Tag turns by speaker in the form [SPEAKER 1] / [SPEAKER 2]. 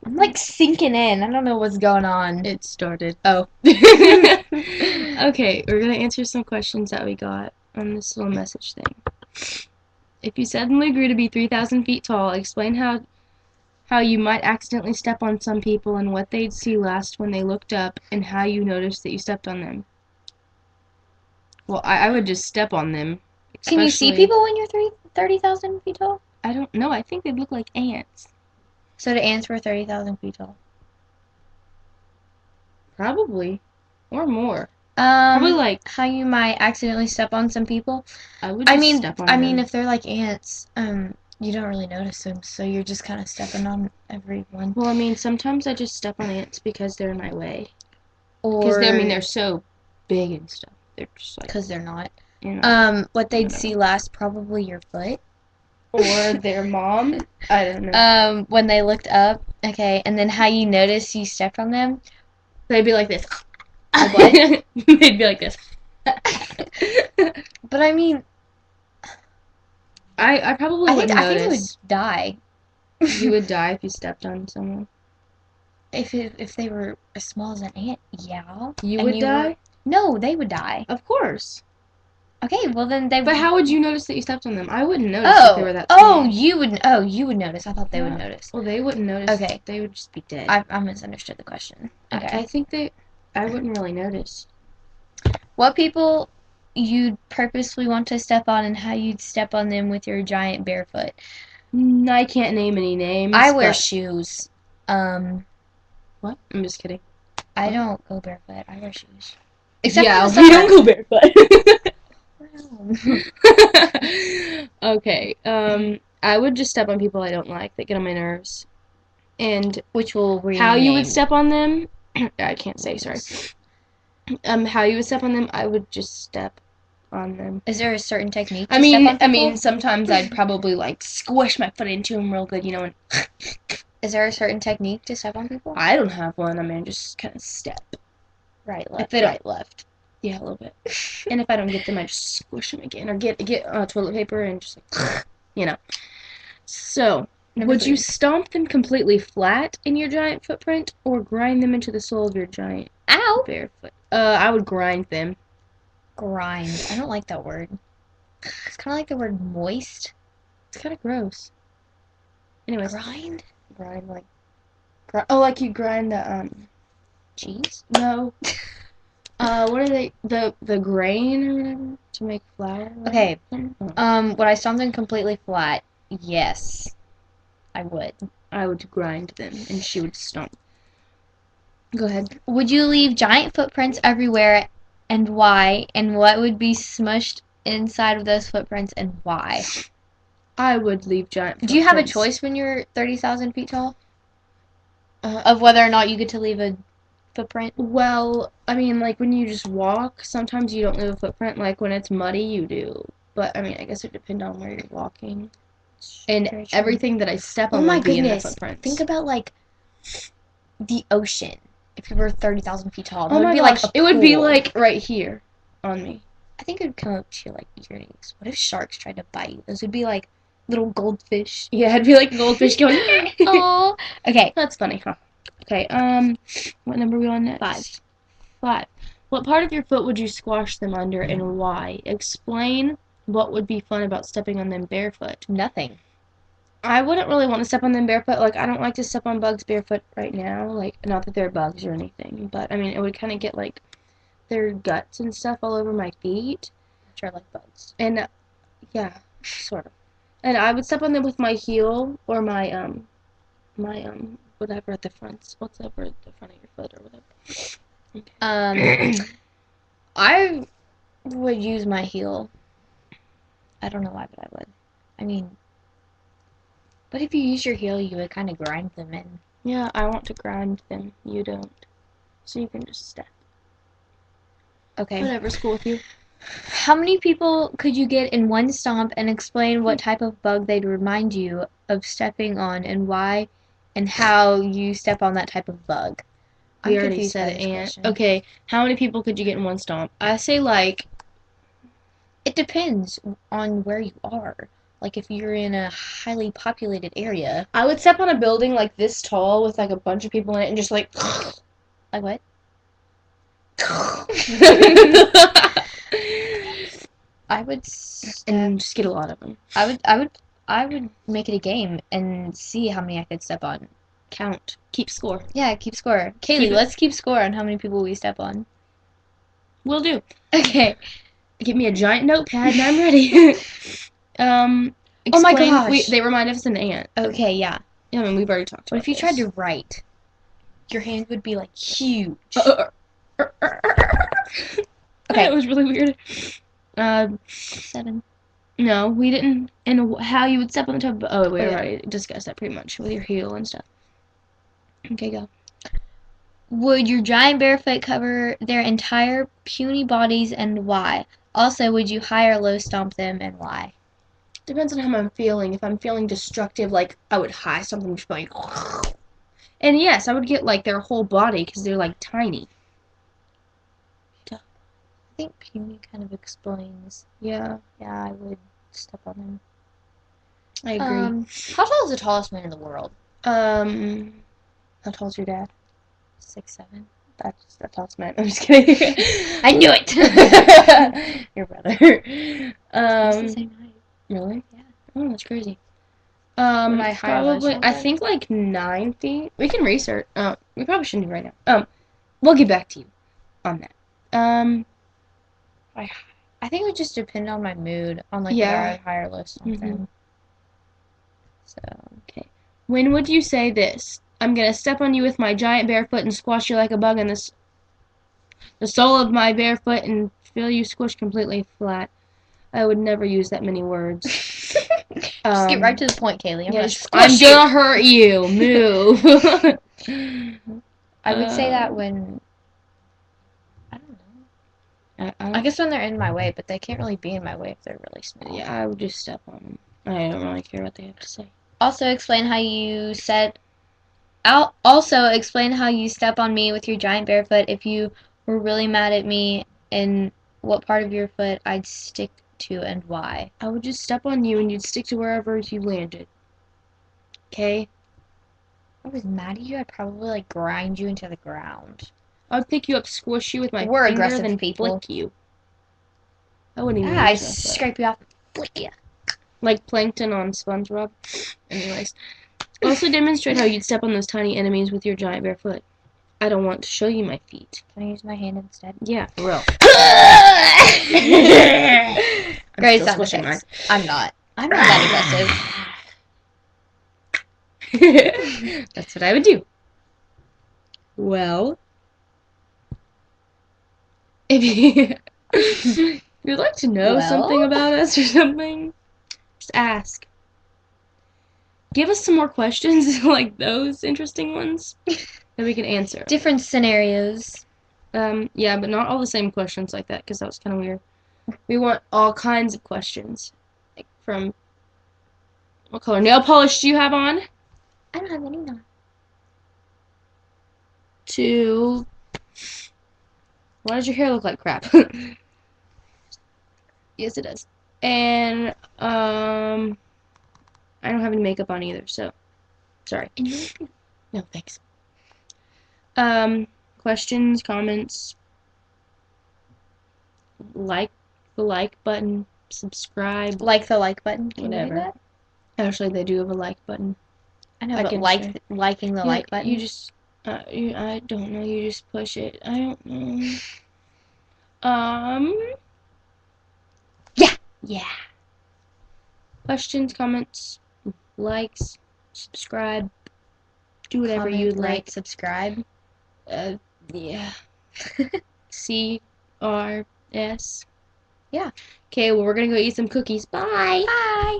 [SPEAKER 1] I'm like sinking in. I don't know what's going on.
[SPEAKER 2] It started.
[SPEAKER 1] Oh.
[SPEAKER 2] Okay, we're gonna answer some questions that we got on this little message thing. If you suddenly grew to be 3,000 feet tall, explain how you might accidentally step on some people and what they'd see last when they looked up and how you noticed that you stepped on them. Well, I would just step on them.
[SPEAKER 1] Can you see
[SPEAKER 2] Especially,
[SPEAKER 1] people when you're 30,000 feet tall?
[SPEAKER 2] I don't know, I think they'd look like ants.
[SPEAKER 1] So the ants were 30,000 feet tall.
[SPEAKER 2] Probably. Or more. Probably like,
[SPEAKER 1] how you might accidentally step on some people.
[SPEAKER 2] I would just step on them.
[SPEAKER 1] If they're like ants, you don't really notice them, so you're just kind of stepping on everyone.
[SPEAKER 2] Well, I mean, sometimes I just step on ants because they're in my way.
[SPEAKER 1] Or
[SPEAKER 2] Because they're so big and stuff. They're just like,
[SPEAKER 1] because they're not.
[SPEAKER 2] you know,
[SPEAKER 1] What they'd see last, probably your foot.
[SPEAKER 2] or their mom. I don't know.
[SPEAKER 1] When they looked up, okay, and then how you notice you stepped on them.
[SPEAKER 2] They'd be like this.
[SPEAKER 1] What?
[SPEAKER 2] They'd be like this.
[SPEAKER 1] But I mean,
[SPEAKER 2] I probably wouldn't
[SPEAKER 1] I think I would
[SPEAKER 2] notice.
[SPEAKER 1] die.
[SPEAKER 2] You would die if you stepped on someone.
[SPEAKER 1] If they were as small as an ant, yeah.
[SPEAKER 2] You
[SPEAKER 1] And
[SPEAKER 2] would die?
[SPEAKER 1] No, they would die.
[SPEAKER 2] Of course.
[SPEAKER 1] Okay, well then they.
[SPEAKER 2] But how would you notice that you stepped on them? I wouldn't notice if they were that small.
[SPEAKER 1] You would. Oh, you would notice. I thought they would notice.
[SPEAKER 2] Well, they wouldn't notice.
[SPEAKER 1] Okay.
[SPEAKER 2] They would just be dead.
[SPEAKER 1] I misunderstood the question. Okay.
[SPEAKER 2] I think I wouldn't really notice.
[SPEAKER 1] What people you'd purposely want to step on and how you'd step on them with your giant barefoot?
[SPEAKER 2] I can't name any names.
[SPEAKER 1] I wear shoes.
[SPEAKER 2] What? I'm just kidding.
[SPEAKER 1] I don't go barefoot. I wear shoes.
[SPEAKER 2] Except we don't go barefoot. Okay. I would just step on people I don't like that get on my nerves. And
[SPEAKER 1] which will
[SPEAKER 2] how you would step on them? I can't say. Sorry. How you would step on them? I would just step on them.
[SPEAKER 1] Is there a certain technique?
[SPEAKER 2] I mean, sometimes I'd probably like squish my foot into them real good, and.
[SPEAKER 1] Is there a certain technique to step on people?
[SPEAKER 2] I don't have one. I mean, just kind of step.
[SPEAKER 1] Right, left.
[SPEAKER 2] If they right, left. Yeah, a little bit. And if I don't get them, I just squish them again, or get toilet paper and just like, So, would you stomp them completely flat in your giant footprint, or grind them into the sole of your giant barefoot? I would grind them.
[SPEAKER 1] Grind. I don't like that word. It's kind of like the word moist.
[SPEAKER 2] It's kind of gross. Anyways.
[SPEAKER 1] Grind,
[SPEAKER 2] like. Like you grind the
[SPEAKER 1] cheese?
[SPEAKER 2] No. What are they? The grain or whatever to make flour?
[SPEAKER 1] Okay. Would I stomp them completely flat? Yes, I would.
[SPEAKER 2] I would grind them, and she would stomp. Go ahead.
[SPEAKER 1] Would you leave giant footprints everywhere, and why? And what would be smushed inside of those footprints, and why?
[SPEAKER 2] I would leave giant footprints.
[SPEAKER 1] Do you have a choice when you're 30,000 feet tall? Of whether or not you get to leave a footprint?
[SPEAKER 2] Well, I mean, like, when you just walk, sometimes you don't leave a footprint. Like, when it's muddy, you do. But, I mean, I guess it depends on where you're walking. And everything that I step on would be in the footprints.
[SPEAKER 1] Think about, like, the ocean. If you were 30,000 feet tall.
[SPEAKER 2] Oh my gosh, it would be, like, right here on me.
[SPEAKER 1] I think it would come up to your, like, earrings. What if sharks tried to bite you? Those would be, like, little goldfish.
[SPEAKER 2] Yeah, it'd be like a goldfish going,
[SPEAKER 1] oh. Okay.
[SPEAKER 2] That's funny, huh? Okay, what number are we on next? 5. What part of your foot would you squash them under and why? Explain what would be fun about stepping on them barefoot.
[SPEAKER 1] Nothing.
[SPEAKER 2] I wouldn't really want to step on them barefoot. Like, I don't like to step on bugs barefoot right now. Like, not that they're bugs or anything, but, I mean, it would kind of get, like, their guts and stuff all over my feet.
[SPEAKER 1] Which are like bugs.
[SPEAKER 2] And, yeah, sort of. And I would step on them with my heel or my whatever at the front. What's over at the front of your foot or whatever.
[SPEAKER 1] Okay. I would use my heel. I don't know why, but I would. I mean, but if you use your heel, you would kind of grind them in.
[SPEAKER 2] Yeah, I want to grind them. You don't. So you can just step.
[SPEAKER 1] Okay.
[SPEAKER 2] Whatever's cool with you.
[SPEAKER 1] How many people could you get in one stomp and explain what type of bug they'd remind you of stepping on and why and how you step on that type of bug?
[SPEAKER 2] We already said ant. Okay, how many people could you get in one stomp? I say like...
[SPEAKER 1] It depends on where you are. Like if you're in a highly populated area.
[SPEAKER 2] I would step on a building like this tall with like a bunch of people in it and just like
[SPEAKER 1] Like what? I would
[SPEAKER 2] and just get a lot of them.
[SPEAKER 1] I would make it a game and see how many I could step on.
[SPEAKER 2] Count. Keep score.
[SPEAKER 1] Yeah, keep score. Kaylee, let's keep score on how many people we step on.
[SPEAKER 2] Will do.
[SPEAKER 1] Okay.
[SPEAKER 2] Get me a giant notepad and I'm ready.
[SPEAKER 1] Oh my gosh.
[SPEAKER 2] They remind us of an ant.
[SPEAKER 1] Okay, yeah.
[SPEAKER 2] Yeah, I mean, we've already talked about
[SPEAKER 1] What if you
[SPEAKER 2] this.
[SPEAKER 1] tried to write? Your hand would be like huge.
[SPEAKER 2] Okay. That was really weird.
[SPEAKER 1] 7.
[SPEAKER 2] No, we didn't. And how you would step on the top. Oh, we already discussed that pretty much with your heel and stuff. Okay, go.
[SPEAKER 1] Would your giant bear foot cover their entire puny bodies and why? Also, would you high or low stomp them and why?
[SPEAKER 2] Depends on how I'm feeling. If I'm feeling destructive, like I would high stomp them just like. And yes, I would get like their whole body because they're like tiny.
[SPEAKER 1] I think puny kind of explains.
[SPEAKER 2] Yeah.
[SPEAKER 1] Yeah, I would step on them.
[SPEAKER 2] I agree.
[SPEAKER 1] How tall is the tallest man in the world?
[SPEAKER 2] How tall's your dad?
[SPEAKER 1] 6'7".
[SPEAKER 2] That's the tallest man. I'm just kidding.
[SPEAKER 1] I knew it.
[SPEAKER 2] Your brother.
[SPEAKER 1] It's the same height.
[SPEAKER 2] Really?
[SPEAKER 1] Yeah.
[SPEAKER 2] Oh, that's crazy.
[SPEAKER 1] I
[SPEAKER 2] Probably. I think like 9 feet. We can research. We probably shouldn't do right now. We'll get back to you on that.
[SPEAKER 1] I think it would just depend on my mood, on like
[SPEAKER 2] Yeah.
[SPEAKER 1] whether I high or low stomp them. So
[SPEAKER 2] okay. When would you say this? I'm gonna step on you with my giant bare foot and squash you like a bug in the sole of my bare foot and feel you squish completely flat. I would never use that many words.
[SPEAKER 1] Just get right to the point, Kaylee.
[SPEAKER 2] I'm gonna hurt you. Move.
[SPEAKER 1] I would say that when I don't know. I guess when they're in my way, but they can't really be in my way if they're really small.
[SPEAKER 2] Yeah, I would just step on them. I don't really care what they have to say.
[SPEAKER 1] Also explain how you step on me with your giant bare foot if you were really mad at me, and what part of your foot I'd stick to and why.
[SPEAKER 2] I would just step on you and you'd stick to wherever you landed. Okay?
[SPEAKER 1] If I was mad at you, I'd probably like grind you into the ground.
[SPEAKER 2] I'd pick you up, squish you with my
[SPEAKER 1] We're
[SPEAKER 2] finger,
[SPEAKER 1] aggressive
[SPEAKER 2] then
[SPEAKER 1] people.
[SPEAKER 2] flick you. I wouldn't even
[SPEAKER 1] I'd
[SPEAKER 2] use my foot.
[SPEAKER 1] scrape you off and flick you.
[SPEAKER 2] Like Plankton on SpongeBob. Anyways. Also demonstrate how you'd step on those tiny enemies with your giant bare foot. I don't want to show you my feet.
[SPEAKER 1] Can I use my hand instead?
[SPEAKER 2] Yeah, for real.
[SPEAKER 1] Great sound effects. I'm not that
[SPEAKER 2] aggressive. That's what I would do. Well, if you'd like to know something about us or something, just ask. Give us some more questions like those interesting ones that we can answer.
[SPEAKER 1] Different scenarios.
[SPEAKER 2] Yeah, but not all the same questions like that because that was kind of weird. We want all kinds of questions. Like from what color nail polish do you have on?
[SPEAKER 1] I don't have any on.
[SPEAKER 2] To why does your hair look like crap? Yes, it does. And I don't have any makeup on either, so sorry. No, thanks. Questions, comments, like the like button, subscribe.
[SPEAKER 1] Like the like button. Can
[SPEAKER 2] Whatever.
[SPEAKER 1] you do that?
[SPEAKER 2] Actually, they do have a like button.
[SPEAKER 1] I know, but liking the like button.
[SPEAKER 2] You just, I don't know. You just push it. I don't know. Yeah. Questions, comments, likes, subscribe. Do whatever you'd like.
[SPEAKER 1] Subscribe.
[SPEAKER 2] Yeah. CRS.
[SPEAKER 1] Yeah.
[SPEAKER 2] Okay, well, we're gonna go eat some cookies. Bye.
[SPEAKER 1] Bye.